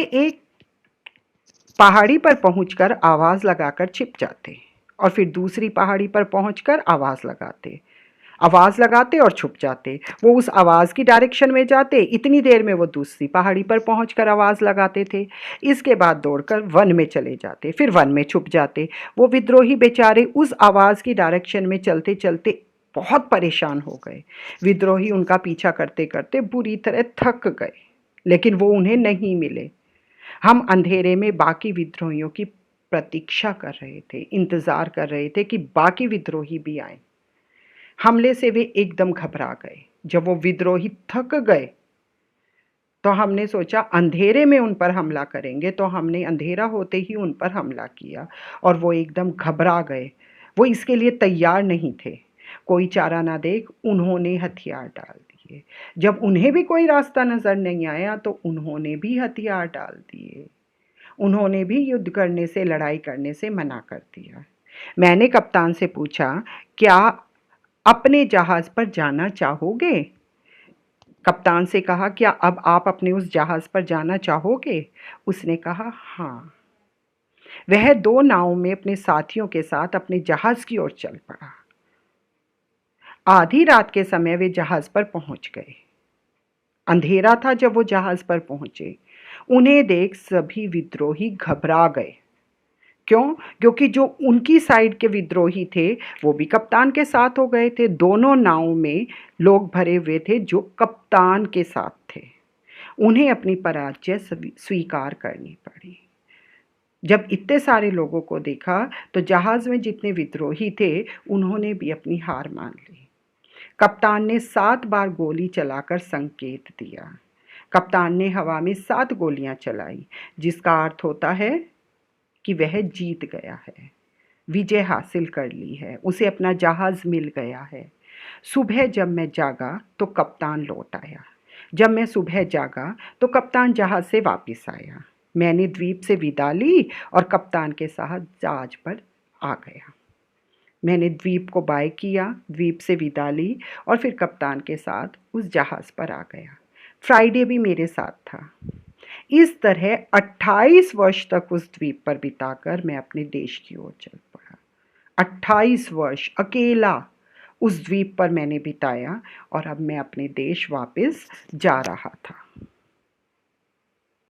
एक पहाड़ी पर पहुंचकर आवाज लगाकर छिप जाते और फिर दूसरी पहाड़ी पर पहुंचकर आवाज लगाते और छुप जाते। वो उस आवाज की डायरेक्शन में जाते, इतनी देर में वो दूसरी पहाड़ी पर पहुंचकर आवाज लगाते थे। इसके बाद दौड़कर वन में चले जाते, फिर वन में छुप जाते। वो विद्रोही बेचारे उस आवाज की डायरेक्शन में चलते चलते बहुत परेशान हो गए। विद्रोही उनका पीछा करते करते बुरी तरह थक गए, लेकिन वो उन्हें नहीं मिले। हम अंधेरे में बाकी विद्रोहियों की प्रतीक्षा कर रहे थे, इंतजार कर रहे थे कि बाकी विद्रोही भी आए। हमले से वे एकदम घबरा गए। जब वो विद्रोही थक गए तो हमने सोचा अंधेरे में उन पर हमला करेंगे, तो हमने अंधेरा होते ही उन पर हमला किया और वो एकदम घबरा गए। वो इसके लिए तैयार नहीं थे। कोई चारा ना देख उन्होंने हथियार डाल दिए। जब उन्हें भी कोई रास्ता नजर नहीं आया तो उन्होंने भी हथियार डाल दिए। उन्होंने भी युद्ध करने से, लड़ाई करने से मना कर दिया। मैंने कप्तान से पूछा, क्या अपने जहाज पर जाना चाहोगे? कप्तान से कहा, क्या अब आप अपने उस जहाज पर जाना चाहोगे? उसने कहा, हाँ। वह दो नावों में अपने साथियों के साथ अपने जहाज की ओर चल पड़ा। आधी रात के समय वे जहाज पर पहुंच गए। अंधेरा था जब वो जहाज पर पहुंचे। उन्हें देख सभी विद्रोही घबरा गए। क्यों? क्योंकि जो उनकी साइड के विद्रोही थे वो भी कप्तान के साथ हो गए थे। दोनों नावों में लोग भरे हुए थे जो कप्तान के साथ थे। उन्हें अपनी पराजय स्वीकार करनी पड़ी। जब इतने सारे लोगों को देखा तो जहाज में जितने विद्रोही थे उन्होंने भी अपनी हार मान ली। कप्तान ने 7 बार गोली चलाकर संकेत दिया। कप्तान ने हवा में 7 गोलियां चलाई, जिसका अर्थ होता है कि वह जीत गया है, विजय हासिल कर ली है, उसे अपना जहाज मिल गया है। सुबह जब मैं जागा तो कप्तान लौट आया। जब मैं सुबह जागा तो कप्तान जहाज से वापस आया। मैंने द्वीप से विदा ली और कप्तान के साथ जहाज पर आ गया। मैंने द्वीप को बाय किया, द्वीप से विदा ली और फिर कप्तान के साथ उस जहाज पर आ गया। फ्राइडे भी मेरे साथ था। इस तरह 28 वर्ष तक उस द्वीप पर बिताकर मैं अपने देश की ओर चल पड़ा। 28 वर्ष अकेला उस द्वीप पर मैंने बिताया और अब मैं अपने देश वापस जा रहा था।